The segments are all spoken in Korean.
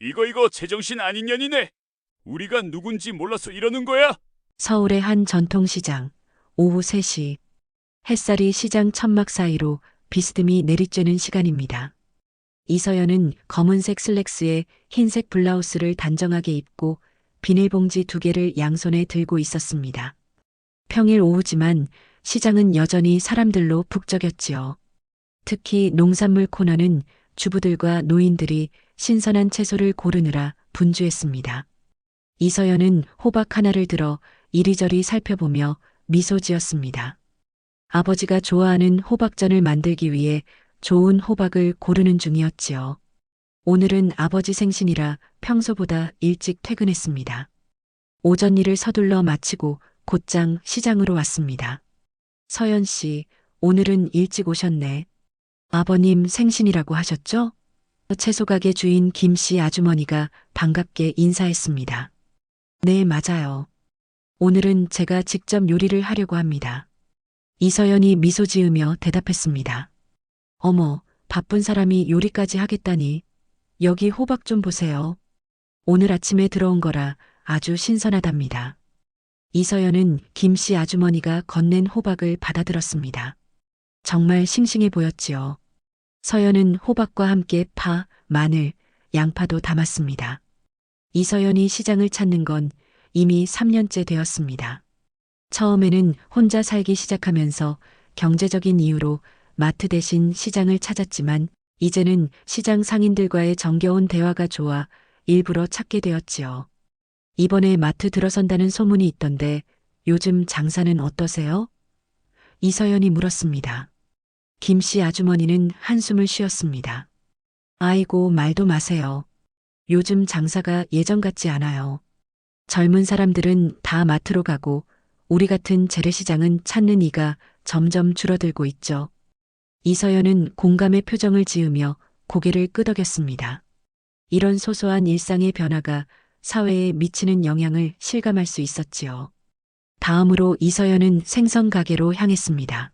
이거 제정신 아닌 년이네. 우리가 누군지 몰라서 이러는 거야? 서울의 한 전통시장. 오후 3시. 햇살이 시장 천막 사이로 비스듬히 내리쬐는 시간입니다. 이서연은 검은색 슬랙스에 흰색 블라우스를 단정하게 입고 비닐봉지 2개를 양손에 들고 있었습니다. 평일 오후지만 시장은 여전히 사람들로 북적였지요. 특히 농산물 코너는 주부들과 노인들이 신선한 채소를 고르느라 분주했습니다. 이서연은 호박 하나를 들어 이리저리 살펴보며 미소 지었습니다. 아버지가 좋아하는 호박전을 만들기 위해 좋은 호박을 고르는 중이었지요. 오늘은 아버지 생신이라 평소보다 일찍 퇴근했습니다. 오전 일을 서둘러 마치고 곧장 시장으로 왔습니다. 서연 씨, 오늘은 일찍 오셨네. 아버님 생신이라고 하셨죠? 채소가게 주인 김 씨 아주머니가 반갑게 인사했습니다. 네, 맞아요. 오늘은 제가 직접 요리를 하려고 합니다. 이서연이 미소 지으며 대답했습니다. 어머, 바쁜 사람이 요리까지 하겠다니. 여기 호박 좀 보세요. 오늘 아침에 들어온 거라 아주 신선하답니다. 이서연은 김 씨 아주머니가 건넨 호박을 받아들었습니다. 정말 싱싱해 보였지요. 서연은 호박과 함께 파, 마늘, 양파도 담았습니다. 이서연이 시장을 찾는 건 이미 3년째 되었습니다. 처음에는 혼자 살기 시작하면서 경제적인 이유로 마트 대신 시장을 찾았지만 이제는 시장 상인들과의 정겨운 대화가 좋아 일부러 찾게 되었지요. 이번에 마트 들어선다는 소문이 있던데 요즘 장사는 어떠세요? 이서연이 물었습니다. 김 씨 아주머니는 한숨을 쉬었습니다. 아이고, 말도 마세요. 요즘 장사가 예전 같지 않아요. 젊은 사람들은 다 마트로 가고 우리 같은 재래시장은 찾는 이가 점점 줄어들고 있죠. 이서연은 공감의 표정을 지으며 고개를 끄덕였습니다. 이런 소소한 일상의 변화가 사회에 미치는 영향을 실감할 수 있었지요. 다음으로 이서연은 생선 가게로 향했습니다.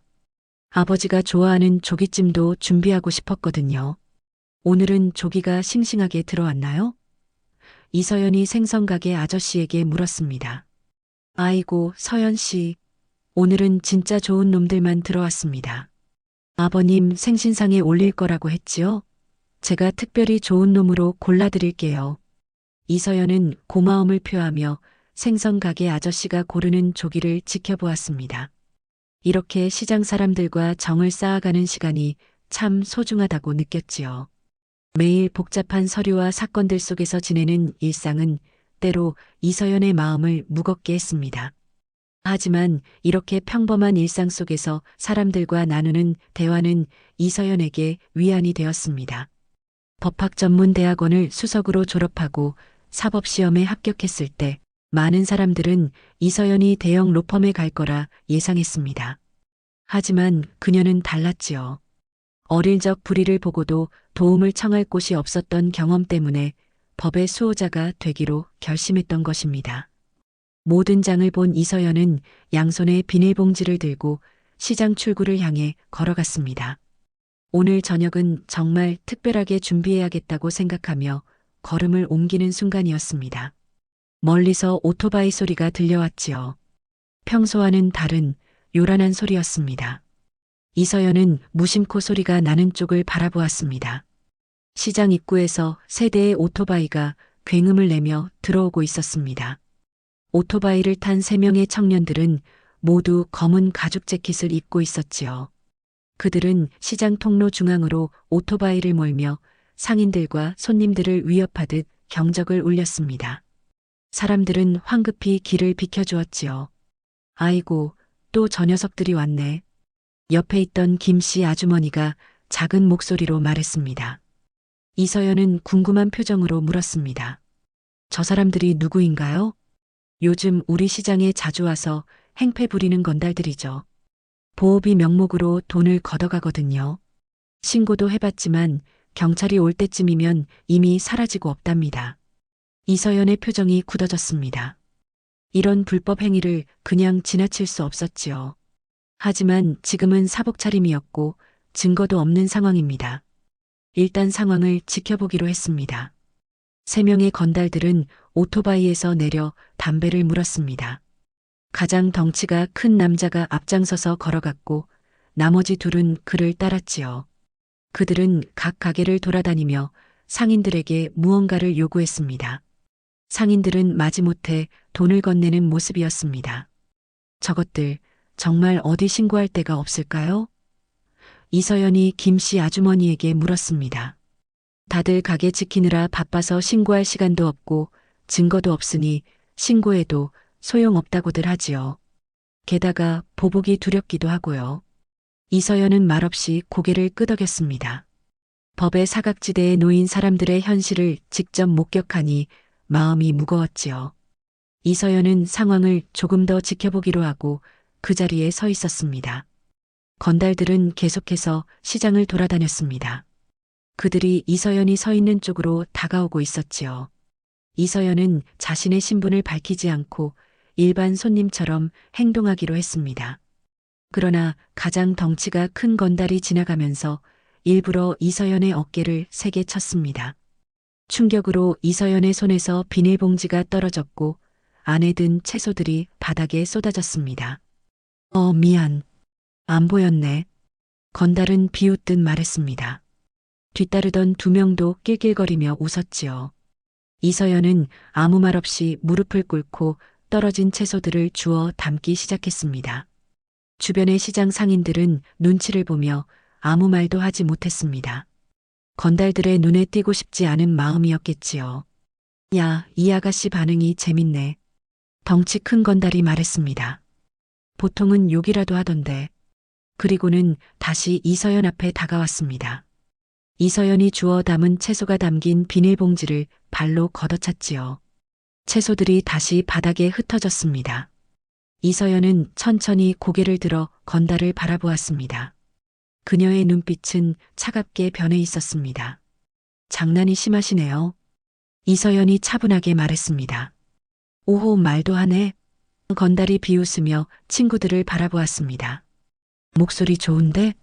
아버지가 좋아하는 조기찜도 준비하고 싶었거든요. 오늘은 조기가 싱싱하게 들어왔나요? 이서연이 생선 가게 아저씨에게 물었습니다. 아이고, 서연 씨. 오늘은 진짜 좋은 놈들만 들어왔습니다. 아버님 생신상에 올릴 거라고 했지요? 제가 특별히 좋은 놈으로 골라드릴게요. 이서연은 고마움을 표하며 생선 가게 아저씨가 고르는 조기를 지켜보았습니다. 이렇게 시장 사람들과 정을 쌓아가는 시간이 참 소중하다고 느꼈지요. 매일 복잡한 서류와 사건들 속에서 지내는 일상은 때로 이서연의 마음을 무겁게 했습니다. 하지만 이렇게 평범한 일상 속에서 사람들과 나누는 대화는 이서연에게 위안이 되었습니다. 법학전문대학원을 수석으로 졸업하고 사법시험에 합격했을 때 많은 사람들은 이서연이 대형 로펌에 갈 거라 예상했습니다. 하지만 그녀는 달랐지요. 어릴 적 불의를 보고도 도움을 청할 곳이 없었던 경험 때문에 법의 수호자가 되기로 결심했던 것입니다. 모든 장을 본 이서연은 양손에 비닐봉지를 들고 시장 출구를 향해 걸어갔습니다. 오늘 저녁은 정말 특별하게 준비해야겠다고 생각하며 걸음을 옮기는 순간이었습니다. 멀리서 오토바이 소리가 들려왔지요. 평소와는 다른 요란한 소리였습니다. 이서연은 무심코 소리가 나는 쪽을 바라보았습니다. 시장 입구에서 세 대의 오토바이가 굉음을 내며 들어오고 있었습니다. 오토바이를 탄 3명의 청년들은 모두 검은 가죽 재킷을 입고 있었지요. 그들은 시장 통로 중앙으로 오토바이를 몰며 상인들과 손님들을 위협하듯 경적을 울렸습니다. 사람들은 황급히 길을 비켜주었지요. 아이고, 또 저 녀석들이 왔네. 옆에 있던 김 씨 아주머니가 작은 목소리로 말했습니다. 이서연은 궁금한 표정으로 물었습니다. 저 사람들이 누구인가요? 요즘 우리 시장에 자주 와서 행패 부리는 건달들이죠. 보호비 명목으로 돈을 걷어가거든요. 신고도 해봤지만 경찰이 올 때쯤이면 이미 사라지고 없답니다. 이서연의 표정이 굳어졌습니다. 이런 불법 행위를 그냥 지나칠 수 없었지요. 하지만 지금은 사복 차림이었고 증거도 없는 상황입니다. 일단 상황을 지켜보기로 했습니다. 3명의 건달들은 오토바이에서 내려 담배를 물었습니다. 가장 덩치가 큰 남자가 앞장서서 걸어갔고 나머지 둘은 그를 따랐지요. 그들은 각 가게를 돌아다니며 상인들에게 무언가를 요구했습니다. 상인들은 마지못해 돈을 건네는 모습이었습니다. 저것들 정말 어디 신고할 데가 없을까요? 이서연이 김씨 아주머니에게 물었습니다. 다들 가게 지키느라 바빠서 신고할 시간도 없고 증거도 없으니 신고해도 소용없다고들 하지요. 게다가 보복이 두렵기도 하고요. 이서연은 말없이 고개를 끄덕였습니다. 법의 사각지대에 놓인 사람들의 현실을 직접 목격하니 마음이 무거웠지요. 이서연은 상황을 조금 더 지켜보기로 하고 그 자리에 서 있었습니다. 건달들은 계속해서 시장을 돌아다녔습니다. 그들이 이서연이 서 있는 쪽으로 다가오고 있었지요. 이서연은 자신의 신분을 밝히지 않고 일반 손님처럼 행동하기로 했습니다. 그러나 가장 덩치가 큰 건달이 지나가면서 일부러 이서연의 어깨를 세게 쳤습니다. 충격으로 이서연의 손에서 비닐봉지가 떨어졌고 안에 든 채소들이 바닥에 쏟아졌습니다. 미안. 안 보였네. 건달은 비웃듯 말했습니다. 뒤따르던 2명도 낄낄거리며 웃었지요. 이서연은 아무 말 없이 무릎을 꿇고 떨어진 채소들을 주워 담기 시작했습니다. 주변의 시장 상인들은 눈치를 보며 아무 말도 하지 못했습니다. 건달들의 눈에 띄고 싶지 않은 마음이었겠지요. 야, 이 아가씨 반응이 재밌네. 덩치 큰 건달이 말했습니다. 보통은 욕이라도 하던데. 그리고는 다시 이서연 앞에 다가왔습니다. 이서연이 주워 담은 채소가 담긴 비닐봉지를 발로 걷어찼지요. 채소들이 다시 바닥에 흩어졌습니다. 이서연은 천천히 고개를 들어 건달을 바라보았습니다. 그녀의 눈빛은 차갑게 변해 있었습니다. 장난이 심하시네요. 이서연이 차분하게 말했습니다. 오호, 말도 하네. 건달이 비웃으며 친구들을 바라보았습니다. 목소리 좋은데?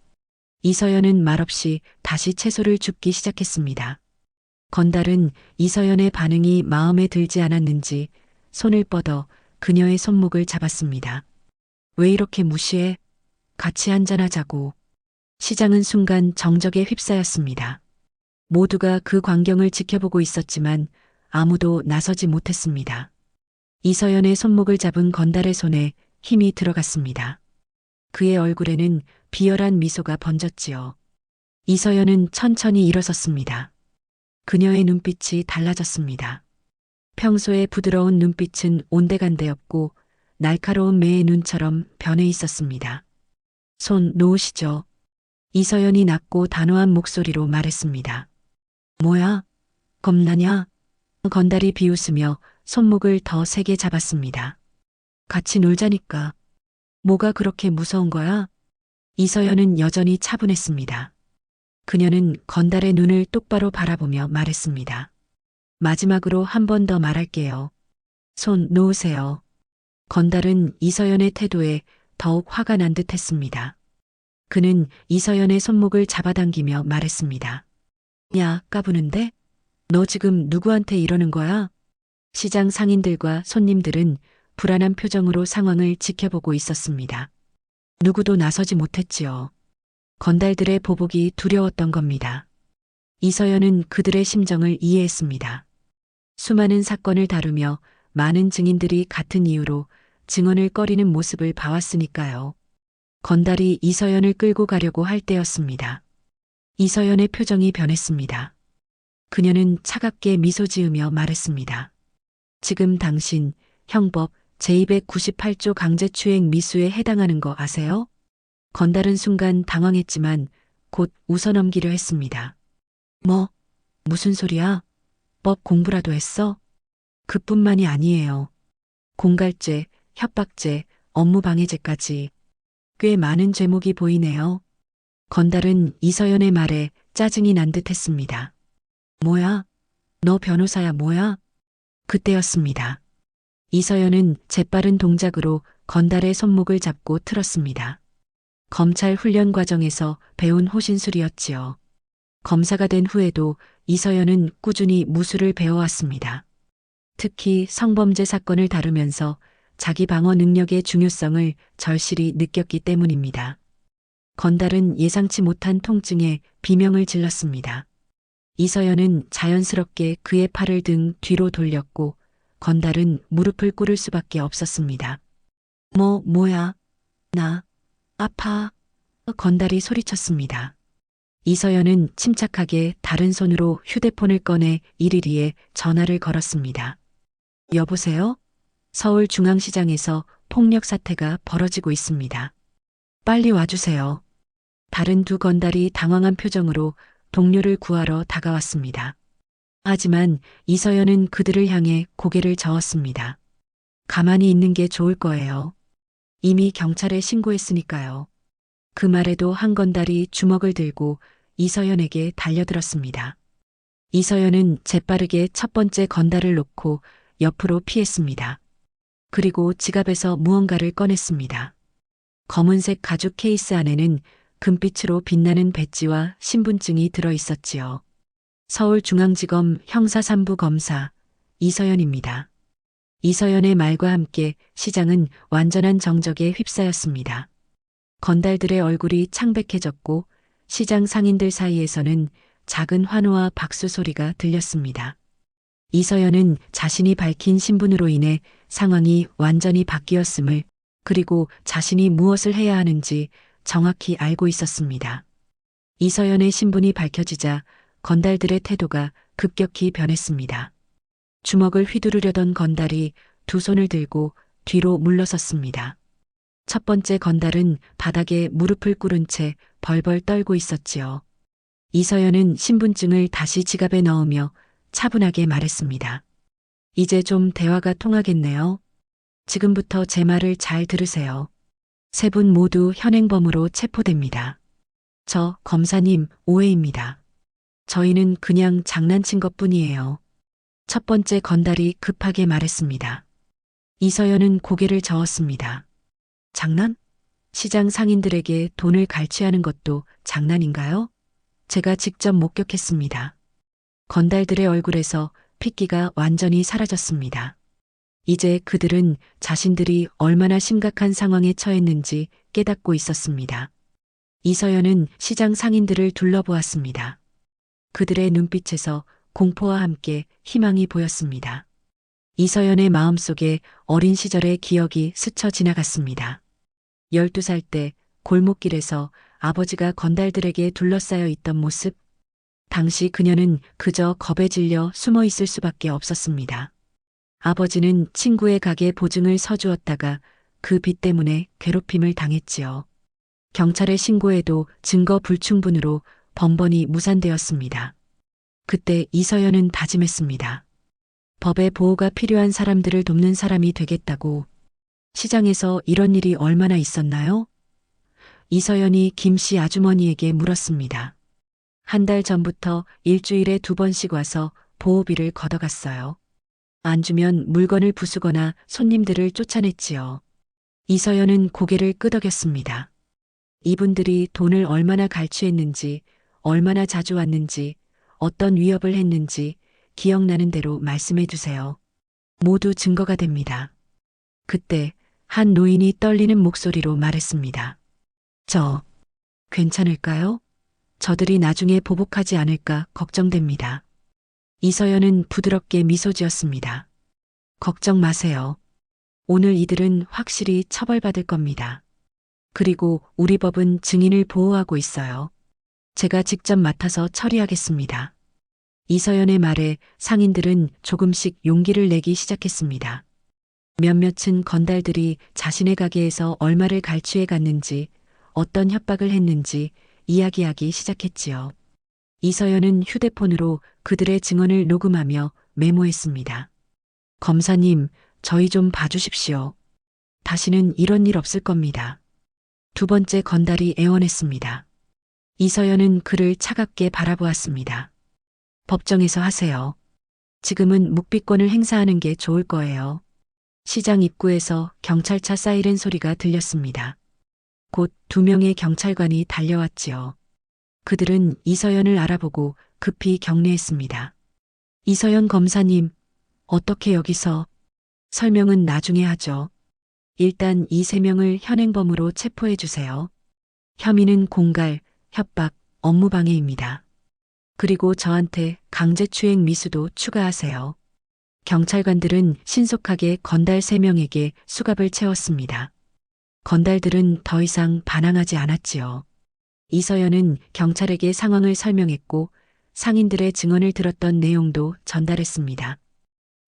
이서연은 말없이 다시 채소를 줍기 시작했습니다. 건달은 이서연의 반응이 마음에 들지 않았는지 손을 뻗어 그녀의 손목을 잡았습니다. 왜 이렇게 무시해? 같이 한잔하자고. 시장은 순간 정적에 휩싸였습니다. 모두가 그 광경을 지켜보고 있었지만 아무도 나서지 못했습니다. 이서연의 손목을 잡은 건달의 손에 힘이 들어갔습니다. 그의 얼굴에는 비열한 미소가 번졌지요. 이서연은 천천히 일어섰습니다. 그녀의 눈빛이 달라졌습니다. 평소의 부드러운 눈빛은 온데간데였고 날카로운 매의 눈처럼 변해 있었습니다. 손 놓으시죠. 이서연이 낮고 단호한 목소리로 말했습니다. 뭐야? 겁나냐? 건달이 비웃으며 손목을 더 세게 잡았습니다. 같이 놀자니까. 뭐가 그렇게 무서운 거야? 이서연은 여전히 차분했습니다. 그녀는 건달의 눈을 똑바로 바라보며 말했습니다. 마지막으로 한 번 더 말할게요. 손 놓으세요. 건달은 이서연의 태도에 더욱 화가 난 듯했습니다. 그는 이서연의 손목을 잡아당기며 말했습니다. 야, 까부는데? 너 지금 누구한테 이러는 거야? 시장 상인들과 손님들은 불안한 표정으로 상황을 지켜보고 있었습니다. 누구도 나서지 못했지요. 건달들의 보복이 두려웠던 겁니다. 이서연은 그들의 심정을 이해했습니다. 수많은 사건을 다루며 많은 증인들이 같은 이유로 증언을 꺼리는 모습을 봐왔으니까요. 건달이 이서연을 끌고 가려고 할 때였습니다. 이서연의 표정이 변했습니다. 그녀는 차갑게 미소 지으며 말했습니다. 지금 당신 형법 제298조 강제추행 미수에 해당하는 거 아세요? 건달은 순간 당황했지만 곧 웃어넘기려 했습니다. 뭐? 무슨 소리야? 법 공부라도 했어? 그뿐만이 아니에요. 공갈죄, 협박죄, 업무방해죄까지 꽤 많은 죄목이 보이네요. 건달은 이서연의 말에 짜증이 난 듯했습니다. 뭐야? 너 변호사야 뭐야? 그때였습니다. 이서연은 재빠른 동작으로 건달의 손목을 잡고 틀었습니다. 검찰 훈련 과정에서 배운 호신술이었지요. 검사가 된 후에도 이서연은 꾸준히 무술을 배워왔습니다. 특히 성범죄 사건을 다루면서 자기 방어 능력의 중요성을 절실히 느꼈기 때문입니다. 건달은 예상치 못한 통증에 비명을 질렀습니다. 이서연은 자연스럽게 그의 팔을 등 뒤로 돌렸고 건달은 무릎을 꿇을 수밖에 없었습니다. 뭐야? 나 아파. 건달이 소리쳤습니다. 이서연은 침착하게 다른 손으로 휴대폰을 꺼내 이리리에 전화를 걸었습니다. 여보세요? 서울중앙시장에서 폭력 사태가 벌어지고 있습니다. 빨리 와주세요. 다른 두 건달이 당황한 표정으로 동료를 구하러 다가왔습니다. 하지만 이서연은 그들을 향해 고개를 저었습니다. 가만히 있는 게 좋을 거예요. 이미 경찰에 신고했으니까요. 그 말에도 한 건달이 주먹을 들고 이서연에게 달려들었습니다. 이서연은 재빠르게 첫 번째 건달을 놓고 옆으로 피했습니다. 그리고 지갑에서 무언가를 꺼냈습니다. 검은색 가죽 케이스 안에는 금빛으로 빛나는 배지와 신분증이 들어 있었지요. 서울중앙지검 형사3부 검사 이서연입니다. 이서연의 말과 함께 시장은 완전한 정적에 휩싸였습니다. 건달들의 얼굴이 창백해졌고 시장 상인들 사이에서는 작은 환호와 박수 소리가 들렸습니다. 이서연은 자신이 밝힌 신분으로 인해 상황이 완전히 바뀌었음을, 그리고 자신이 무엇을 해야 하는지 정확히 알고 있었습니다. 이서연의 신분이 밝혀지자 건달들의 태도가 급격히 변했습니다. 주먹을 휘두르려던 건달이 두 손을 들고 뒤로 물러섰습니다. 첫 번째 건달은 바닥에 무릎을 꿇은 채 벌벌 떨고 있었지요. 이서연은 신분증을 다시 지갑에 넣으며 차분하게 말했습니다. 이제 좀 대화가 통하겠네요. 지금부터 제 말을 잘 들으세요. 세 분 모두 현행범으로 체포됩니다. 저 검사님 오해입니다. 저희는 그냥 장난친 것뿐이에요. 첫 번째 건달이 급하게 말했습니다. 이서연은 고개를 저었습니다. 장난? 시장 상인들에게 돈을 갈취하는 것도 장난인가요? 제가 직접 목격했습니다. 건달들의 얼굴에서 핏기가 완전히 사라졌습니다. 이제 그들은 자신들이 얼마나 심각한 상황에 처했는지 깨닫고 있었습니다. 이서연은 시장 상인들을 둘러보았습니다. 그들의 눈빛에서 공포와 함께 희망이 보였습니다. 이서연의 마음속에 어린 시절의 기억이 스쳐 지나갔습니다. 12살 때 골목길에서 아버지가 건달들에게 둘러싸여 있던 모습. 당시 그녀는 그저 겁에 질려 숨어 있을 수밖에 없었습니다. 아버지는 친구의 가게 보증을 서주었다가 그 빚 때문에 괴롭힘을 당했지요. 경찰에 신고해도 증거 불충분으로 번번이 무산되었습니다. 그때 이서연은 다짐했습니다. 법의 보호가 필요한 사람들을 돕는 사람이 되겠다고. 시장에서 이런 일이 얼마나 있었나요? 이서연이 김씨 아주머니에게 물었습니다. 한 달 전부터 일주일에 2번씩 와서 보호비를 걷어갔어요. 안 주면 물건을 부수거나 손님들을 쫓아냈지요. 이서연은 고개를 끄덕였습니다. 이분들이 돈을 얼마나 갈취했는지, 얼마나 자주 왔는지, 어떤 위협을 했는지 기억나는 대로 말씀해 주세요. 모두 증거가 됩니다. 그때 한 노인이 떨리는 목소리로 말했습니다. 저, 괜찮을까요? 저들이 나중에 보복하지 않을까 걱정됩니다. 이서연은 부드럽게 미소 지었습니다. 걱정 마세요. 오늘 이들은 확실히 처벌받을 겁니다. 그리고 우리 법은 증인을 보호하고 있어요. 제가 직접 맡아서 처리하겠습니다. 이서연의 말에 상인들은 조금씩 용기를 내기 시작했습니다. 몇몇은 건달들이 자신의 가게에서 얼마를 갈취해 갔는지, 어떤 협박을 했는지 이야기하기 시작했지요. 이서연은 휴대폰으로 그들의 증언을 녹음하며 메모했습니다. 검사님, 저희 좀 봐주십시오. 다시는 이런 일 없을 겁니다. 두 번째 건달이 애원했습니다. 이서연은 그를 차갑게 바라보았습니다. 법정에서 하세요. 지금은 묵비권을 행사하는 게 좋을 거예요. 시장 입구에서 경찰차 사이렌 소리가 들렸습니다. 곧 2명의 경찰관이 달려왔지요. 그들은 이서연을 알아보고 급히 격려했습니다. 이서연 검사님, 어떻게 여기서? 설명은 나중에 하죠. 일단 이 세 명을 현행범으로 체포해 주세요. 혐의는 공갈, 협박, 업무방해입니다. 그리고 저한테 강제추행 미수도 추가하세요. 경찰관들은 신속하게 건달 3명에게 수갑을 채웠습니다. 건달들은 더 이상 반항하지 않았지요. 이서연은 경찰에게 상황을 설명했고 상인들의 증언을 들었던 내용도 전달했습니다.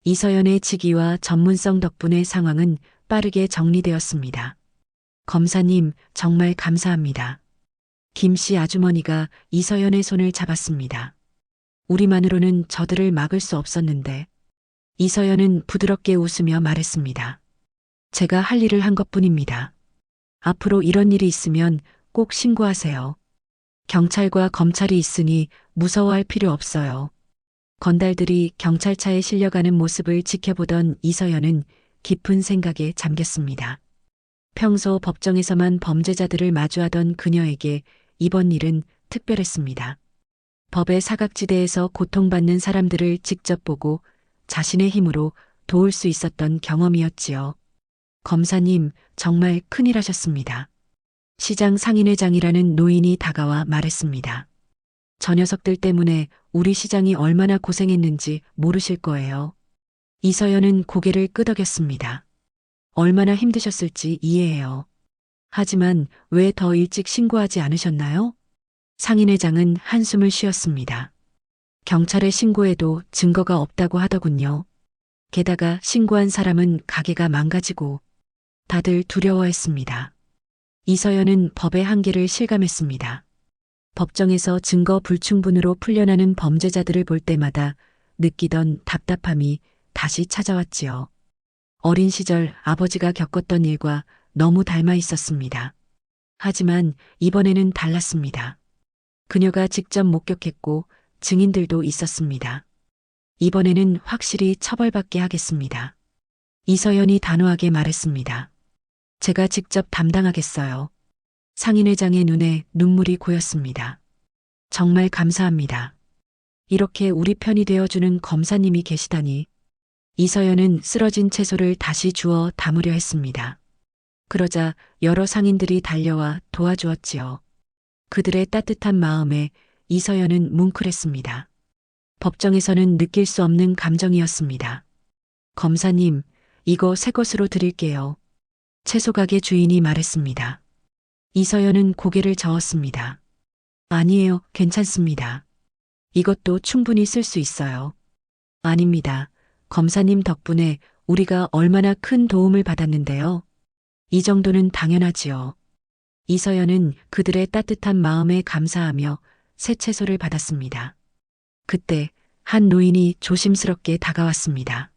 이서연의 직위와 전문성 덕분에 상황은 빠르게 정리되었습니다. 검사님, 정말 감사합니다. 김 씨 아주머니가 이서연의 손을 잡았습니다. 우리만으로는 저들을 막을 수 없었는데. 이서연은 부드럽게 웃으며 말했습니다. 제가 할 일을 한 것뿐입니다. 앞으로 이런 일이 있으면 꼭 신고하세요. 경찰과 검찰이 있으니 무서워할 필요 없어요. 건달들이 경찰차에 실려가는 모습을 지켜보던 이서연은 깊은 생각에 잠겼습니다. 평소 법정에서만 범죄자들을 마주하던 그녀에게 이번 일은 특별했습니다. 법의 사각지대에서 고통받는 사람들을 직접 보고 자신의 힘으로 도울 수 있었던 경험이었지요. 검사님, 정말 큰일 하셨습니다. 시장 상인회장이라는 노인이 다가와 말했습니다. 저 녀석들 때문에 우리 시장이 얼마나 고생했는지 모르실 거예요. 이서연은 고개를 끄덕였습니다. 얼마나 힘드셨을지 이해해요. 하지만 왜 더 일찍 신고하지 않으셨나요? 상인회장은 한숨을 쉬었습니다. 경찰에 신고해도 증거가 없다고 하더군요. 게다가 신고한 사람은 가게가 망가지고 다들 두려워했습니다. 이서연은 법의 한계를 실감했습니다. 법정에서 증거 불충분으로 풀려나는 범죄자들을 볼 때마다 느끼던 답답함이 다시 찾아왔지요. 어린 시절 아버지가 겪었던 일과 너무 닮아 있었습니다. 하지만 이번에는 달랐습니다. 그녀가 직접 목격했고 증인들도 있었습니다. 이번에는 확실히 처벌받게 하겠습니다. 이서연이 단호하게 말했습니다. 제가 직접 담당하겠어요. 상인회장의 눈에 눈물이 고였습니다. 정말 감사합니다. 이렇게 우리 편이 되어주는 검사님이 계시다니. 이서연은 쓰러진 채소를 다시 주워 담으려 했습니다. 그러자 여러 상인들이 달려와 도와주었지요. 그들의 따뜻한 마음에 이서연은 뭉클했습니다. 법정에서는 느낄 수 없는 감정이었습니다. 검사님, 이거 새 것으로 드릴게요. 채소가게 주인이 말했습니다. 이서연은 고개를 저었습니다. 아니에요, 괜찮습니다. 이것도 충분히 쓸 수 있어요. 아닙니다. 검사님 덕분에 우리가 얼마나 큰 도움을 받았는데요. 이 정도는 당연하지요. 이서연은 그들의 따뜻한 마음에 감사하며 새 채소를 받았습니다. 그때 한 노인이 조심스럽게 다가왔습니다.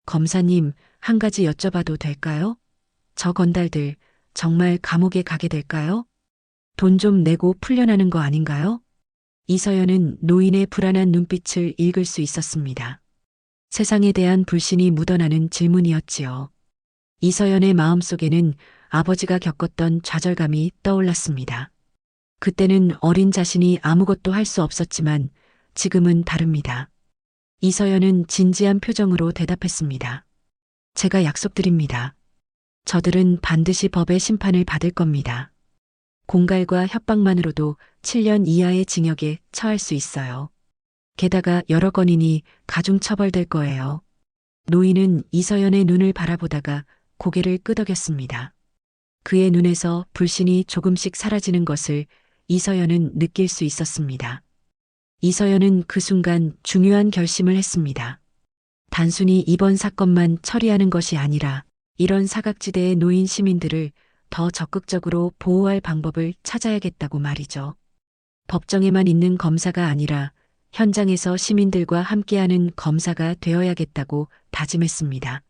검사님, 한 가지 여쭤봐도 될까요? 저 건달들 정말 감옥에 가게 될까요? 돈 좀 내고 풀려나는 거 아닌가요? 이서연은 노인의 불안한 눈빛을 읽을 수 있었습니다. 세상에 대한 불신이 묻어나는 질문이었지요. 이서연의 마음속에는 아버지가 겪었던 좌절감이 떠올랐습니다. 그때는 어린 자신이 아무것도 할 수 없었지만 지금은 다릅니다. 이서연은 진지한 표정으로 대답했습니다. 제가 약속드립니다. 저들은 반드시 법의 심판을 받을 겁니다. 공갈과 협박만으로도 7년 이하의 징역에 처할 수 있어요. 게다가 여러 건이니 가중처벌될 거예요. 노인은 이서연의 눈을 바라보다가 고개를 끄덕였습니다. 그의 눈에서 불신이 조금씩 사라지는 것을 이서연은 느낄 수 있었습니다. 이서연은 그 순간 중요한 결심을 했습니다. 단순히 이번 사건만 처리하는 것이 아니라 이런 사각지대에 놓인 시민들을 더 적극적으로 보호할 방법을 찾아야겠다고 말이죠. 법정에만 있는 검사가 아니라 현장에서 시민들과 함께하는 검사가 되어야겠다고 다짐했습니다.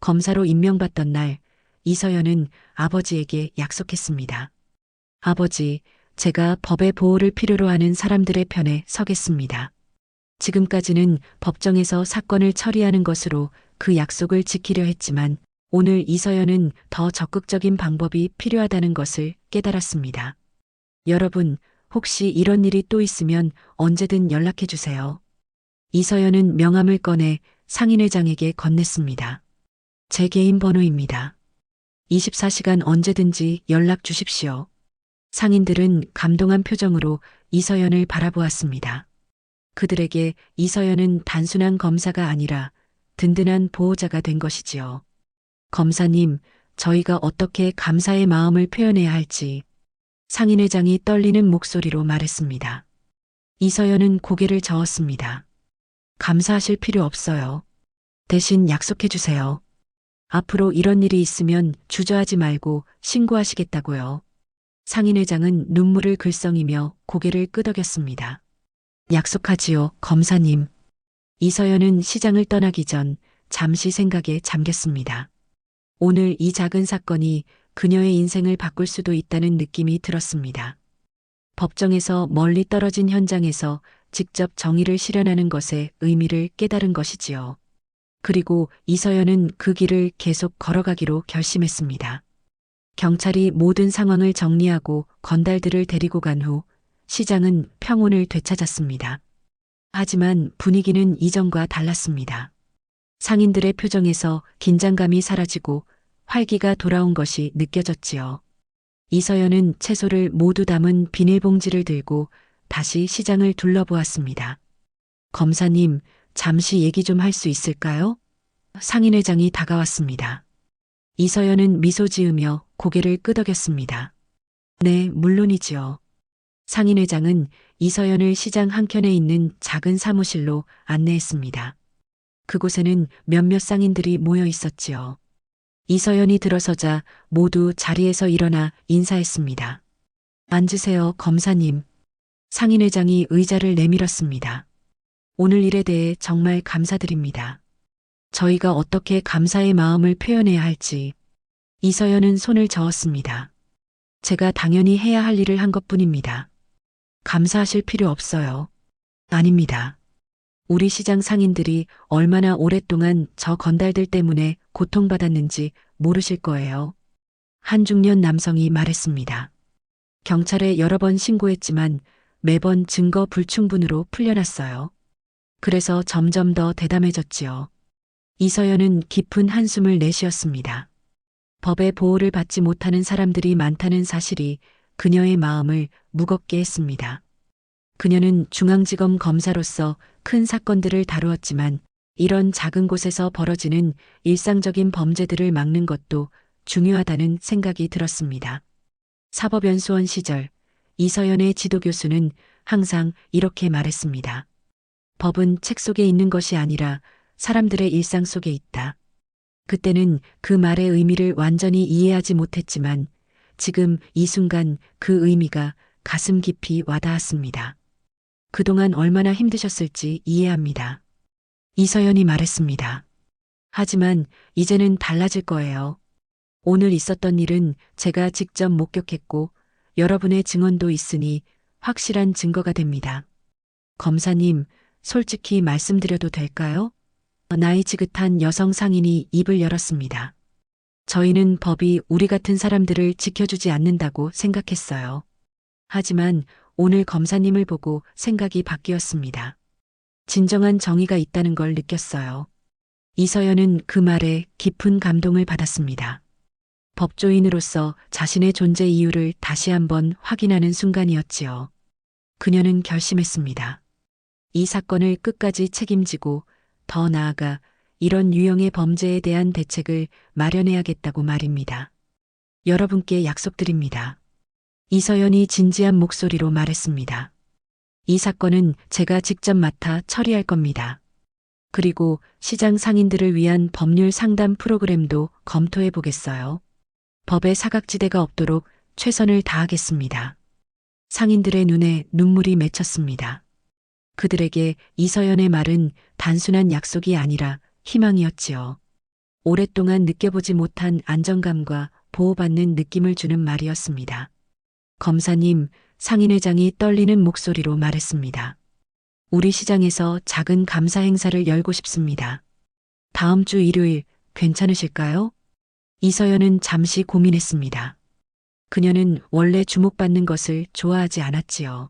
검사로 임명받던 날, 이서연은 아버지에게 약속했습니다. 아버지, 제가 법의 보호를 필요로 하는 사람들의 편에 서겠습니다. 지금까지는 법정에서 사건을 처리하는 것으로 그 약속을 지키려 했지만 오늘 이서연은 더 적극적인 방법이 필요하다는 것을 깨달았습니다. 여러분, 혹시 이런 일이 또 있으면 언제든 연락해 주세요. 이서연은 명함을 꺼내 상인회장에게 건넸습니다. 제 개인 번호입니다. 24시간 언제든지 연락 주십시오. 상인들은 감동한 표정으로 이서연을 바라보았습니다. 그들에게 이서연은 단순한 검사가 아니라 든든한 보호자가 된 것이지요. 검사님, 저희가 어떻게 감사의 마음을 표현해야 할지 상인회장이 떨리는 목소리로 말했습니다. 이서연은 고개를 저었습니다. 감사하실 필요 없어요. 대신 약속해 주세요. 앞으로 이런 일이 있으면 주저하지 말고 신고하시겠다고요. 상인회장은 눈물을 글썽이며 고개를 끄덕였습니다. 약속하지요, 검사님. 이서연은 시장을 떠나기 전 잠시 생각에 잠겼습니다. 오늘 이 작은 사건이 그녀의 인생을 바꿀 수도 있다는 느낌이 들었습니다. 법정에서 멀리 떨어진 현장에서 직접 정의를 실현하는 것의 의미를 깨달은 것이지요. 그리고 이서연은 그 길을 계속 걸어가기로 결심했습니다. 경찰이 모든 상황을 정리하고 건달들을 데리고 간 후 시장은 평온을 되찾았습니다. 하지만 분위기는 이전과 달랐습니다. 상인들의 표정에서 긴장감이 사라지고 활기가 돌아온 것이 느껴졌지요. 이서연은 채소를 모두 담은 비닐봉지를 들고 다시 시장을 둘러보았습니다. 검사님, 잠시 얘기 좀 할 수 있을까요? 상인회장이 다가왔습니다. 이서연은 미소 지으며 고개를 끄덕였습니다. 네, 물론이지요. 상인회장은 이서연을 시장 한켠에 있는 작은 사무실로 안내했습니다. 그곳에는 몇몇 상인들이 모여 있었지요. 이서연이 들어서자 모두 자리에서 일어나 인사했습니다. 앉으세요, 검사님. 상인회장이 의자를 내밀었습니다. 오늘 일에 대해 정말 감사드립니다. 저희가 어떻게 감사의 마음을 표현해야 할지. 이서연은 손을 저었습니다. 제가 당연히 해야 할 일을 한 것뿐입니다. 감사하실 필요 없어요. 아닙니다. 우리 시장 상인들이 얼마나 오랫동안 저 건달들 때문에 고통받았는지 모르실 거예요. 한 중년 남성이 말했습니다. 경찰에 여러 번 신고했지만 매번 증거 불충분으로 풀려났어요. 그래서 점점 더 대담해졌지요. 이서연은 깊은 한숨을 내쉬었습니다. 법의 보호를 받지 못하는 사람들이 많다는 사실이 그녀의 마음을 무겁게 했습니다. 그녀는 중앙지검 검사로서 큰 사건들을 다루었지만 이런 작은 곳에서 벌어지는 일상적인 범죄들을 막는 것도 중요하다는 생각이 들었습니다. 사법연수원 시절 이서연의 지도교수는 항상 이렇게 말했습니다. 법은 책 속에 있는 것이 아니라 사람들의 일상 속에 있다. 그때는 그 말의 의미를 완전히 이해하지 못했지만 지금 이 순간 그 의미가 가슴 깊이 와닿았습니다. 그동안 얼마나 힘드셨을지 이해합니다. 이서연이 말했습니다. 하지만 이제는 달라질 거예요. 오늘 있었던 일은 제가 직접 목격했고 여러분의 증언도 있으니 확실한 증거가 됩니다. 검사님, 솔직히 말씀드려도 될까요? 나이 지긋한 여성 상인이 입을 열었습니다. 저희는 법이 우리 같은 사람들을 지켜주지 않는다고 생각했어요. 하지만 오늘 검사님을 보고 생각이 바뀌었습니다. 진정한 정의가 있다는 걸 느꼈어요. 이서연은 그 말에 깊은 감동을 받았습니다. 법조인으로서 자신의 존재 이유를 다시 한번 확인하는 순간이었지요. 그녀는 결심했습니다. 이 사건을 끝까지 책임지고 더 나아가 이런 유형의 범죄에 대한 대책을 마련해야겠다고 말입니다. 여러분께 약속드립니다. 이서연이 진지한 목소리로 말했습니다. 이 사건은 제가 직접 맡아 처리할 겁니다. 그리고 시장 상인들을 위한 법률 상담 프로그램도 검토해 보겠어요. 법의 사각지대가 없도록 최선을 다하겠습니다. 상인들의 눈에 눈물이 맺혔습니다. 그들에게 이서연의 말은 단순한 약속이 아니라 희망이었지요. 오랫동안 느껴보지 못한 안정감과 보호받는 느낌을 주는 말이었습니다. 검사님, 상인회장이 떨리는 목소리로 말했습니다. 우리 시장에서 작은 감사 행사를 열고 싶습니다. 다음 주 일요일 괜찮으실까요? 이서연은 잠시 고민했습니다. 그녀는 원래 주목받는 것을 좋아하지 않았지요.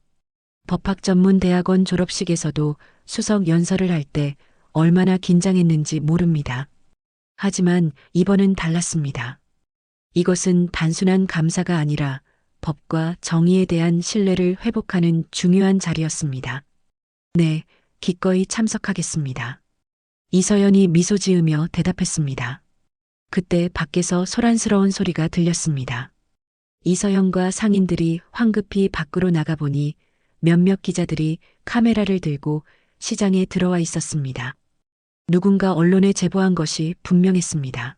법학전문대학원 졸업식에서도 수석 연설을 할 때 얼마나 긴장했는지 모릅니다. 하지만 이번은 달랐습니다. 이것은 단순한 감사가 아니라 법과 정의에 대한 신뢰를 회복하는 중요한 자리였습니다. 네, 기꺼이 참석하겠습니다. 이서연이 미소 지으며 대답했습니다. 그때 밖에서 소란스러운 소리가 들렸습니다. 이서연과 상인들이 황급히 밖으로 나가보니 몇몇 기자들이 카메라를 들고 시장에 들어와 있었습니다. 누군가 언론에 제보한 것이 분명했습니다.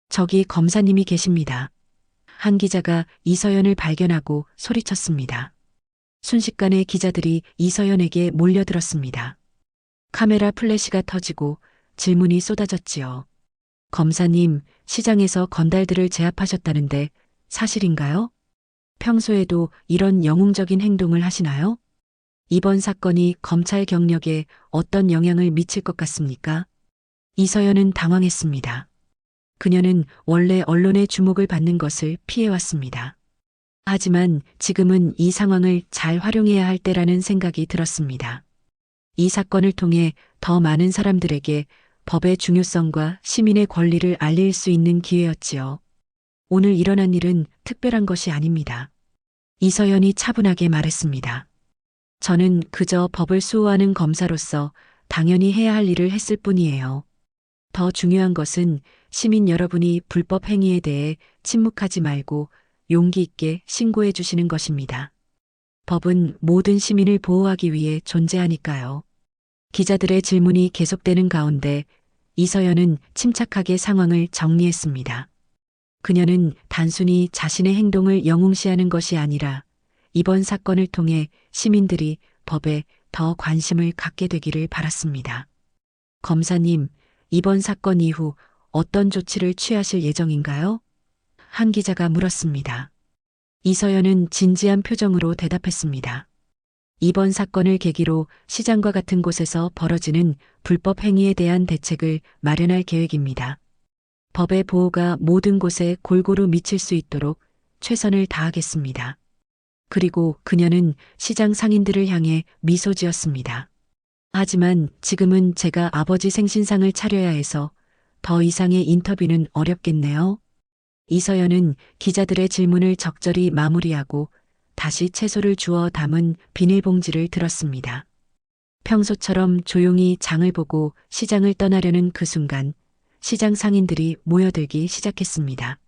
저기 검사님이 계십니다. 한 기자가 이서연을 발견하고 소리쳤습니다. 순식간에 기자들이 이서연에게 몰려들었습니다. 카메라 플래시가 터지고 질문이 쏟아졌지요. 검사님, 시장에서 건달들을 제압하셨다는데 사실인가요? 평소에도 이런 영웅적인 행동을 하시나요? 이번 사건이 검찰 경력에 어떤 영향을 미칠 것 같습니까? 이서연은 당황했습니다. 그녀는 원래 언론의 주목을 받는 것을 피해왔습니다. 하지만 지금은 이 상황을 잘 활용해야 할 때라는 생각이 들었습니다. 이 사건을 통해 더 많은 사람들에게 법의 중요성과 시민의 권리를 알릴 수 있는 기회였지요. 오늘 일어난 일은 특별한 것이 아닙니다. 이서연이 차분하게 말했습니다. 저는 그저 법을 수호하는 검사로서 당연히 해야 할 일을 했을 뿐이에요. 더 중요한 것은 시민 여러분이 불법 행위에 대해 침묵하지 말고 용기 있게 신고해 주시는 것입니다. 법은 모든 시민을 보호하기 위해 존재하니까요. 기자들의 질문이 계속되는 가운데 이서연은 침착하게 상황을 정리했습니다. 그녀는 단순히 자신의 행동을 영웅시하는 것이 아니라 이번 사건을 통해 시민들이 법에 더 관심을 갖게 되기를 바랐습니다. 검사님, 이번 사건 이후 어떤 조치를 취하실 예정인가요? 한 기자가 물었습니다. 이서연은 진지한 표정으로 대답했습니다. 이번 사건을 계기로 시장과 같은 곳에서 벌어지는 불법 행위에 대한 대책을 마련할 계획입니다. 법의 보호가 모든 곳에 골고루 미칠 수 있도록 최선을 다하겠습니다. 그리고 그녀는 시장 상인들을 향해 미소 지었습니다. 하지만 지금은 제가 아버지 생신상을 차려야 해서 더 이상의 인터뷰는 어렵겠네요. 이서연은 기자들의 질문을 적절히 마무리하고 다시 채소를 주워 담은 비닐봉지를 들었습니다. 평소처럼 조용히 장을 보고 시장을 떠나려는 그 순간 시장 상인들이 모여들기 시작했습니다.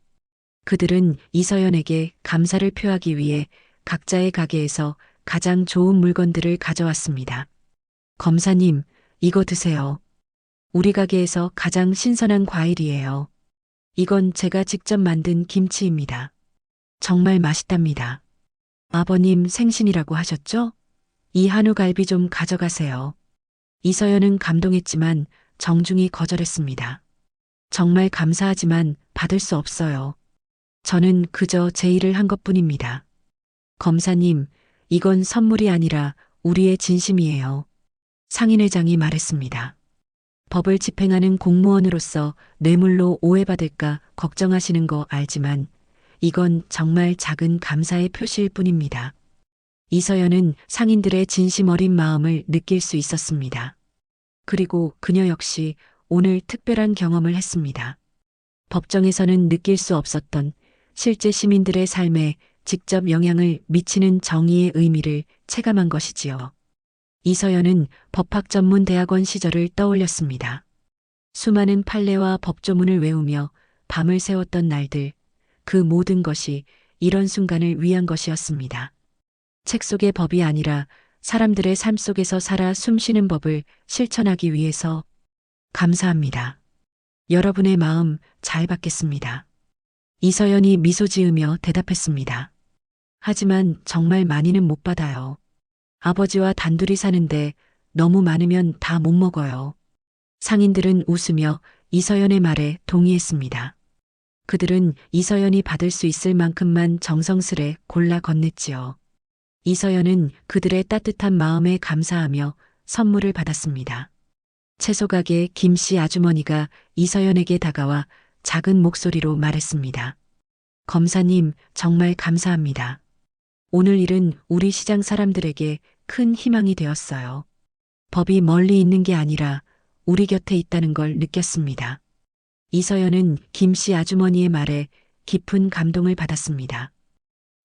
그들은 이서연에게 감사를 표하기 위해 각자의 가게에서 가장 좋은 물건들을 가져왔습니다. 검사님, 이거 드세요. 우리 가게에서 가장 신선한 과일이에요. 이건 제가 직접 만든 김치입니다. 정말 맛있답니다. 아버님 생신이라고 하셨죠? 이 한우 갈비 좀 가져가세요. 이서연은 감동했지만 정중히 거절했습니다. 정말 감사하지만 받을 수 없어요. 저는 그저 제 일을 한 것뿐입니다. 검사님, 이건 선물이 아니라 우리의 진심이에요. 상인회장이 말했습니다. 법을 집행하는 공무원으로서 뇌물로 오해받을까 걱정하시는 거 알지만 이건 정말 작은 감사의 표시일 뿐입니다. 이서연은 상인들의 진심 어린 마음을 느낄 수 있었습니다. 그리고 그녀 역시 오늘 특별한 경험을 했습니다. 법정에서는 느낄 수 없었던 실제 시민들의 삶에 직접 영향을 미치는 정의의 의미를 체감한 것이지요. 이서연은 법학전문대학원 시절을 떠올렸습니다. 수많은 판례와 법조문을 외우며 밤을 새웠던 날들, 그 모든 것이 이런 순간을 위한 것이었습니다. 책 속의 법이 아니라 사람들의 삶 속에서 살아 숨쉬는 법을 실천하기 위해서. 감사합니다. 여러분의 마음 잘 받겠습니다. 이서연이 미소 지으며 대답했습니다. 하지만 정말 많이는 못 받아요. 아버지와 단둘이 사는데 너무 많으면 다 못 먹어요. 상인들은 웃으며 이서연의 말에 동의했습니다. 그들은 이서연이 받을 수 있을 만큼만 정성스레 골라 건넸지요. 이서연은 그들의 따뜻한 마음에 감사하며 선물을 받았습니다. 채소가게 김씨 아주머니가 이서연에게 다가와 작은 목소리로 말했습니다. 검사님, 정말 감사합니다. 오늘 일은 우리 시장 사람들에게 큰 희망이 되었어요. 법이 멀리 있는 게 아니라 우리 곁에 있다는 걸 느꼈습니다. 이서연은 김 씨 아주머니의 말에 깊은 감동을 받았습니다.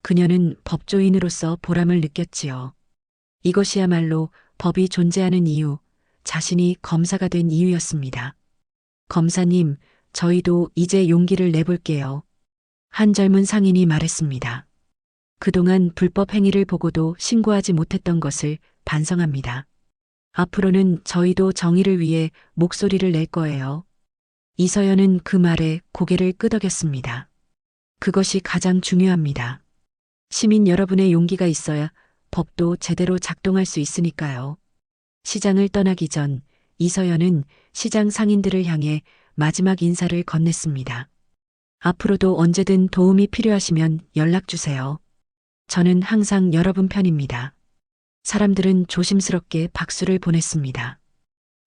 그녀는 법조인으로서 보람을 느꼈지요. 이것이야말로 법이 존재하는 이유, 자신이 검사가 된 이유였습니다. 검사님, 저희도 이제 용기를 내볼게요. 한 젊은 상인이 말했습니다. 그동안 불법 행위를 보고도 신고하지 못했던 것을 반성합니다. 앞으로는 저희도 정의를 위해 목소리를 낼 거예요. 이서연은 그 말에 고개를 끄덕였습니다. 그것이 가장 중요합니다. 시민 여러분의 용기가 있어야 법도 제대로 작동할 수 있으니까요. 시장을 떠나기 전 이서연은 시장 상인들을 향해 마지막 인사를 건넸습니다. 앞으로도 언제든 도움이 필요하시면 연락 주세요. 저는 항상 여러분 편입니다. 사람들은 조심스럽게 박수를 보냈습니다.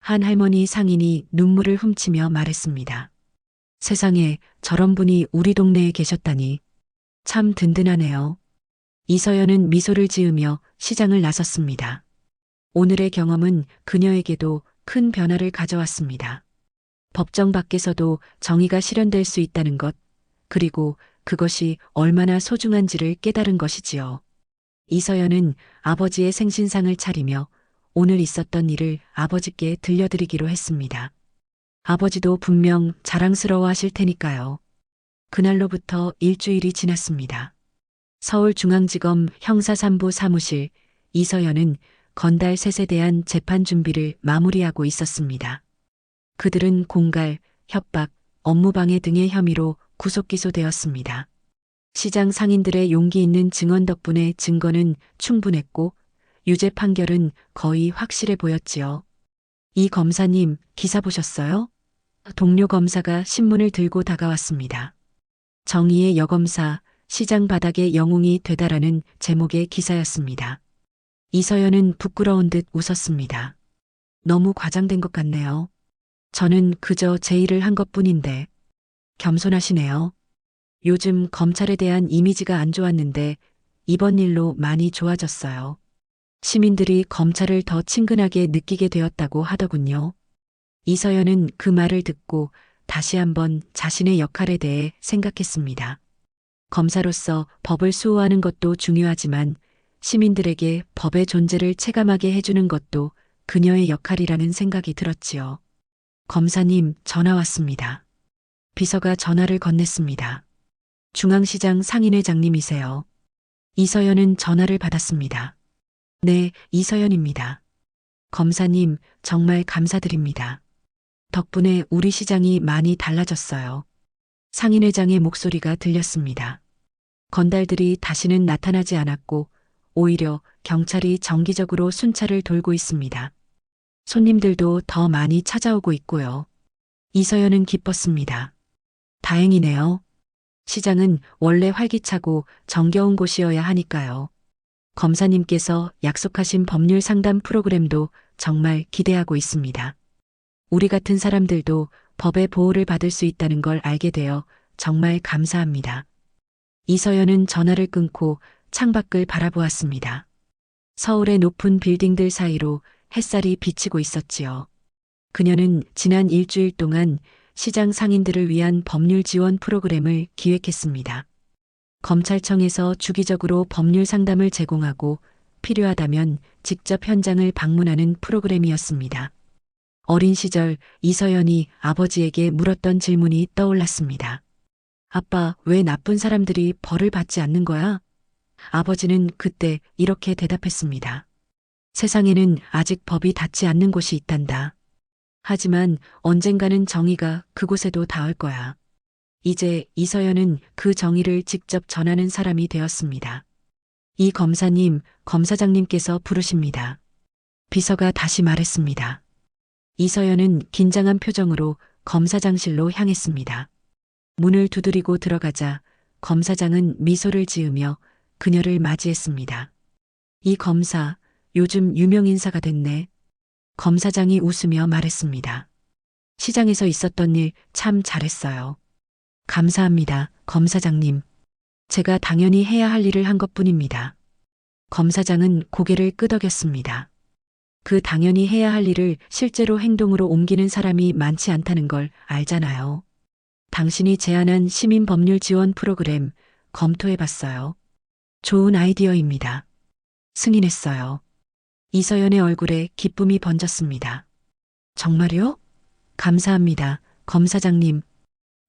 한 할머니 상인이 눈물을 훔치며 말했습니다. 세상에 저런 분이 우리 동네에 계셨다니 참 든든하네요. 이서연은 미소를 지으며 시장을 나섰습니다. 오늘의 경험은 그녀에게도 큰 변화를 가져왔습니다. 법정 밖에서도 정의가 실현될 수 있다는 것, 그리고 그것이 얼마나 소중한지를 깨달은 것이지요. 이서연은 아버지의 생신상을 차리며 오늘 있었던 일을 아버지께 들려드리기로 했습니다. 아버지도 분명 자랑스러워 하실 테니까요. 그날로부터 일주일이 지났습니다. 서울중앙지검 형사3부 사무실, 이서연은 건달 셋에 대한 재판 준비를 마무리하고 있었습니다. 그들은 공갈, 협박, 업무방해 등의 혐의로 구속 기소되었습니다. 시장 상인들의 용기 있는 증언 덕분에 증거는 충분했고 유죄 판결은 거의 확실해 보였지요. 이 검사님, 기사 보셨어요? 동료 검사가 신문을 들고 다가왔습니다. 정의의 여검사, 시장 바닥의 영웅이 되다라는 제목의 기사였습니다. 이서연은 부끄러운 듯 웃었습니다. 너무 과장된 것 같네요. 저는 그저 제 일을 한 것뿐인데. 겸손하시네요. 요즘 검찰에 대한 이미지가 안 좋았는데 이번 일로 많이 좋아졌어요. 시민들이 검찰을 더 친근하게 느끼게 되었다고 하더군요. 이서연은 그 말을 듣고 다시 한번 자신의 역할에 대해 생각했습니다. 검사로서 법을 수호하는 것도 중요하지만 시민들에게 법의 존재를 체감하게 해주는 것도 그녀의 역할이라는 생각이 들었지요. 검사님, 전화 왔습니다. 비서가 전화를 건넸습니다. 중앙시장 상인회장님이세요. 이서연은 전화를 받았습니다. 네, 이서연입니다. 검사님, 정말 감사드립니다. 덕분에 우리 시장이 많이 달라졌어요. 상인회장의 목소리가 들렸습니다. 건달들이 다시는 나타나지 않았고 오히려 경찰이 정기적으로 순찰을 돌고 있습니다. 손님들도 더 많이 찾아오고 있고요. 이서연은 기뻤습니다. 다행이네요. 시장은 원래 활기차고 정겨운 곳이어야 하니까요. 검사님께서 약속하신 법률 상담 프로그램도 정말 기대하고 있습니다. 우리 같은 사람들도 법의 보호를 받을 수 있다는 걸 알게 되어 정말 감사합니다. 이서연은 전화를 끊고 창밖을 바라보았습니다. 서울의 높은 빌딩들 사이로 햇살이 비치고 있었지요. 그녀는 지난 일주일 동안 시장 상인들을 위한 법률 지원 프로그램을 기획했습니다. 검찰청에서 주기적으로 법률 상담을 제공하고 필요하다면 직접 현장을 방문하는 프로그램이었습니다. 어린 시절 이서연이 아버지에게 물었던 질문이 떠올랐습니다. 아빠, 왜 나쁜 사람들이 벌을 받지 않는 거야? 아버지는 그때 이렇게 대답했습니다. 세상에는 아직 법이 닿지 않는 곳이 있단다. 하지만 언젠가는 정의가 그곳에도 닿을 거야. 이제 이서연은 그 정의를 직접 전하는 사람이 되었습니다. 이 검사님, 검사장님께서 부르십니다. 비서가 다시 말했습니다. 이서연은 긴장한 표정으로 검사장실로 향했습니다. 문을 두드리고 들어가자 검사장은 미소를 지으며 그녀를 맞이했습니다. 이 검사, 요즘 유명 인사가 됐네. 검사장이 웃으며 말했습니다. 시장에서 있었던 일 참 잘했어요. 감사합니다, 검사장님. 제가 당연히 해야 할 일을 한 것뿐입니다. 검사장은 고개를 끄덕였습니다. 그 당연히 해야 할 일을 실제로 행동으로 옮기는 사람이 많지 않다는 걸 알잖아요. 당신이 제안한 시민법률 지원 프로그램 검토해봤어요. 좋은 아이디어입니다. 승인했어요. 이서연의 얼굴에 기쁨이 번졌습니다. 정말요? 감사합니다, 검사장님.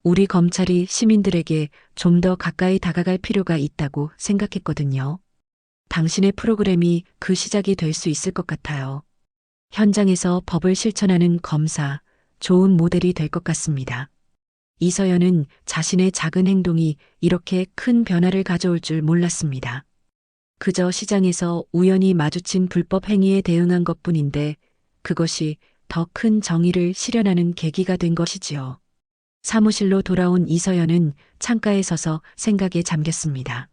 우리 검찰이 시민들에게 좀 더 가까이 다가갈 필요가 있다고 생각했거든요. 당신의 프로그램이 그 시작이 될 수 있을 것 같아요. 현장에서 법을 실천하는 검사, 좋은 모델이 될 것 같습니다. 이서연은 자신의 작은 행동이 이렇게 큰 변화를 가져올 줄 몰랐습니다. 그저 시장에서 우연히 마주친 불법 행위에 대응한 것뿐인데 그것이 더 큰 정의를 실현하는 계기가 된 것이지요. 사무실로 돌아온 이서연은 창가에 서서 생각에 잠겼습니다.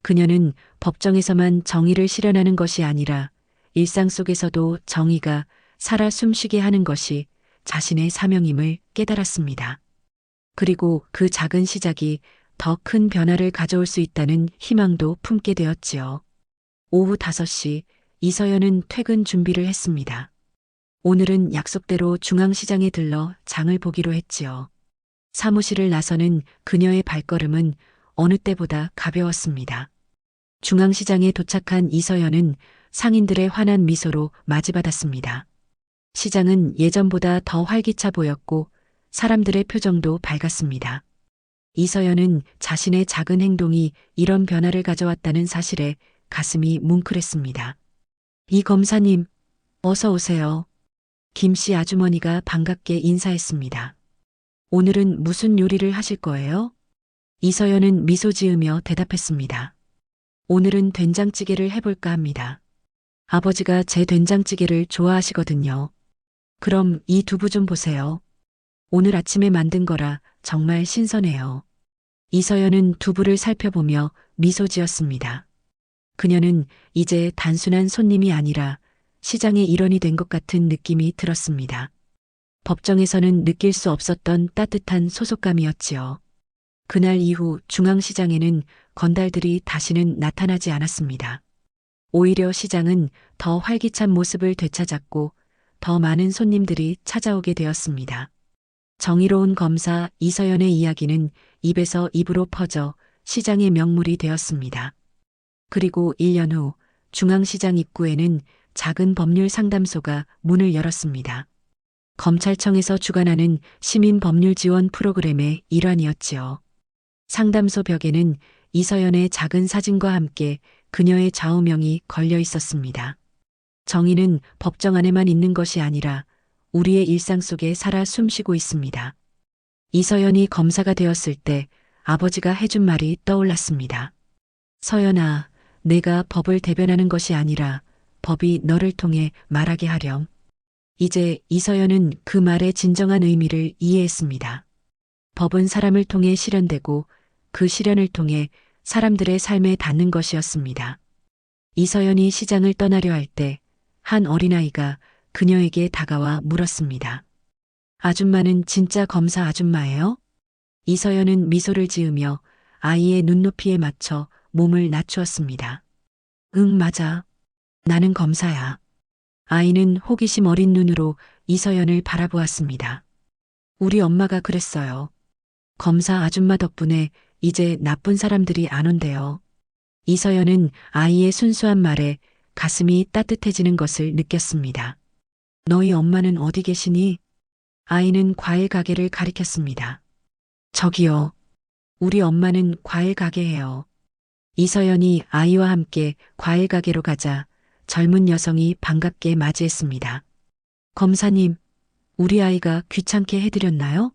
그녀는 법정에서만 정의를 실현하는 것이 아니라 일상 속에서도 정의가 살아 숨쉬게 하는 것이 자신의 사명임을 깨달았습니다. 그리고 그 작은 시작이 더 큰 변화를 가져올 수 있다는 희망도 품게 되었지요. 오후 5시 이서연은 퇴근 준비를 했습니다. 오늘은 약속대로 중앙시장에 들러 장을 보기로 했지요. 사무실을 나서는 그녀의 발걸음은 어느 때보다 가벼웠습니다. 중앙시장에 도착한 이서연은 상인들의 환한 미소로 맞이받았습니다. 시장은 예전보다 더 활기차 보였고 사람들의 표정도 밝았습니다. 이서연은 자신의 작은 행동이 이런 변화를 가져왔다는 사실에 가슴이 뭉클했습니다. 이 검사님, 어서 오세요. 김씨 아주머니가 반갑게 인사했습니다. 오늘은 무슨 요리를 하실 거예요? 이서연은 미소 지으며 대답했습니다. 오늘은 된장찌개를 해볼까 합니다. 아버지가 제 된장찌개를 좋아하시거든요. 그럼 이 두부 좀 보세요. 오늘 아침에 만든 거라 정말 신선해요. 이서연은 두부를 살펴보며 미소 지었습니다. 그녀는 이제 단순한 손님이 아니라 시장의 일원이 된 것 같은 느낌이 들었습니다. 법정에서는 느낄 수 없었던 따뜻한 소속감이었지요. 그날 이후 중앙시장에는 건달들이 다시는 나타나지 않았습니다. 오히려 시장은 더 활기찬 모습을 되찾았고 더 많은 손님들이 찾아오게 되었습니다. 정의로운 검사 이서연의 이야기는 입에서 입으로 퍼져 시장의 명물이 되었습니다. 그리고 1년 후 중앙시장 입구에는 작은 법률 상담소가 문을 열었습니다. 검찰청에서 주관하는 시민법률 지원 프로그램의 일환이었지요. 상담소 벽에는 이서연의 작은 사진과 함께 그녀의 좌우명이 걸려 있었습니다. 정의는 법정 안에만 있는 것이 아니라 우리의 일상 속에 살아 숨쉬고 있습니다. 이서연이 검사가 되었을 때 아버지가 해준 말이 떠올랐습니다. 서연아, 내가 법을 대변하는 것이 아니라 법이 너를 통해 말하게 하렴. 이제 이서연은 그 말의 진정한 의미를 이해했습니다. 법은 사람을 통해 실현되고 그 실현을 통해 사람들의 삶에 닿는 것이었습니다. 이서연이 시장을 떠나려 할 때 한 어린아이가 그녀에게 다가와 물었습니다. 아줌마는 진짜 검사 아줌마예요? 이서연은 미소를 지으며 아이의 눈높이에 맞춰 몸을 낮추었습니다. 응, 맞아. 나는 검사야. 아이는 호기심 어린 눈으로 이서연을 바라보았습니다. 우리 엄마가 그랬어요. 검사 아줌마 덕분에 이제 나쁜 사람들이 안 온대요. 이서연은 아이의 순수한 말에 가슴이 따뜻해지는 것을 느꼈습니다. 너희 엄마는 어디 계시니? 아이는 과일 가게를 가리켰습니다. 저기요. 우리 엄마는 과일 가게예요. 이서연이 아이와 함께 과일 가게로 가자 젊은 여성이 반갑게 맞이했습니다. 검사님, 우리 아이가 귀찮게 해드렸나요?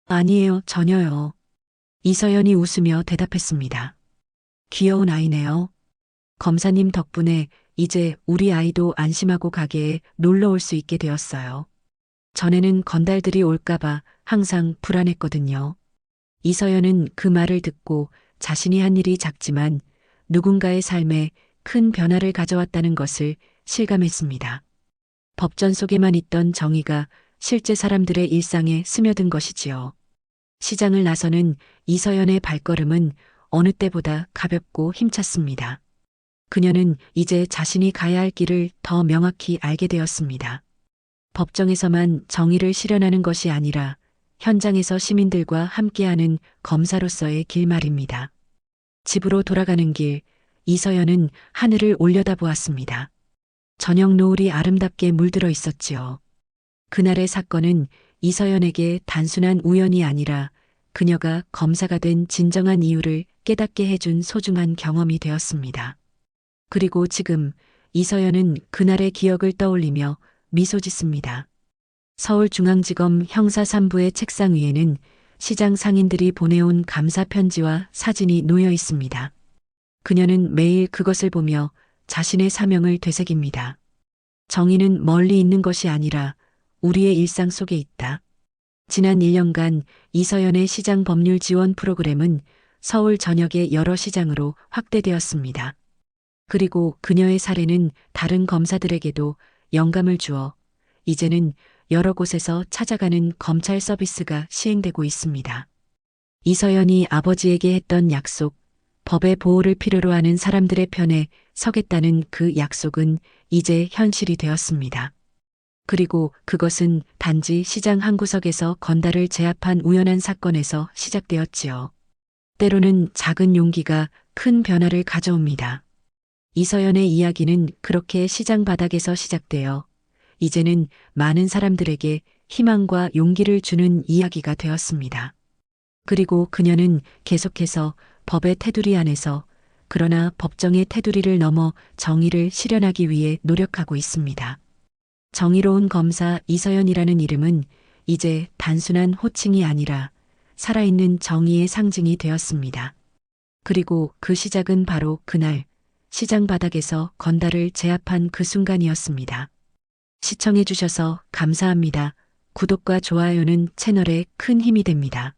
아니에요, 전혀요. 이서연이 웃으며 대답했습니다. 귀여운 아이네요. 검사님 덕분에 이제 우리 아이도 안심하고 가게에 놀러 올 수 있게 되었어요. 전에는 건달들이 올까봐 항상 불안했거든요. 이서연은 그 말을 듣고 자신이 한 일이 작지만 누군가의 삶에 큰 변화를 가져왔다는 것을 실감했습니다. 법전 속에만 있던 정의가 실제 사람들의 일상에 스며든 것이지요. 시장을 나서는 이서연의 발걸음은 어느 때보다 가볍고 힘찼습니다. 그녀는 이제 자신이 가야 할 길을 더 명확히 알게 되었습니다. 법정에서만 정의를 실현하는 것이 아니라 현장에서 시민들과 함께하는 검사로서의 길 말입니다. 집으로 돌아가는 길, 이서연은 하늘을 올려다보았습니다. 저녁 노을이 아름답게 물들어 있었지요. 그날의 사건은 이서연에게 단순한 우연이 아니라 그녀가 검사가 된 진정한 이유를 깨닫게 해준 소중한 경험이 되었습니다. 그리고 지금 이서연은 그날의 기억을 떠올리며 미소 짓습니다. 서울중앙지검 형사 3부의 책상 위에는 시장 상인들이 보내온 감사 편지와 사진이 놓여 있습니다. 그녀는 매일 그것을 보며 자신의 사명을 되새깁니다. 정의는 멀리 있는 것이 아니라 우리의 일상 속에 있다. 지난 1년간 이서연의 시장 법률 지원 프로그램은 서울 전역의 여러 시장으로 확대되었습니다. 그리고 그녀의 사례는 다른 검사들에게도 영감을 주어 이제는 여러 곳에서 찾아가는 검찰 서비스가 시행되고 있습니다. 이서연이 아버지에게 했던 약속, 법의 보호를 필요로 하는 사람들의 편에 서겠다는 그 약속은 이제 현실이 되었습니다. 그리고 그것은 단지 시장 한 구석에서 건달을 제압한 우연한 사건에서 시작되었지요. 때로는 작은 용기가 큰 변화를 가져옵니다. 이서연의 이야기는 그렇게 시장 바닥에서 시작되어 이제는 많은 사람들에게 희망과 용기를 주는 이야기가 되었습니다. 그리고 그녀는 계속해서 법의 테두리 안에서 그러나 법정의 테두리를 넘어 정의를 실현하기 위해 노력하고 있습니다. 정의로운 검사 이서연이라는 이름은 이제 단순한 호칭이 아니라 살아있는 정의의 상징이 되었습니다. 그리고 그 시작은 바로 그날 시장 바닥에서 건달을 제압한 그 순간이었습니다. 시청해 주셔서 감사합니다. 구독과 좋아요는 채널에 큰 힘이 됩니다.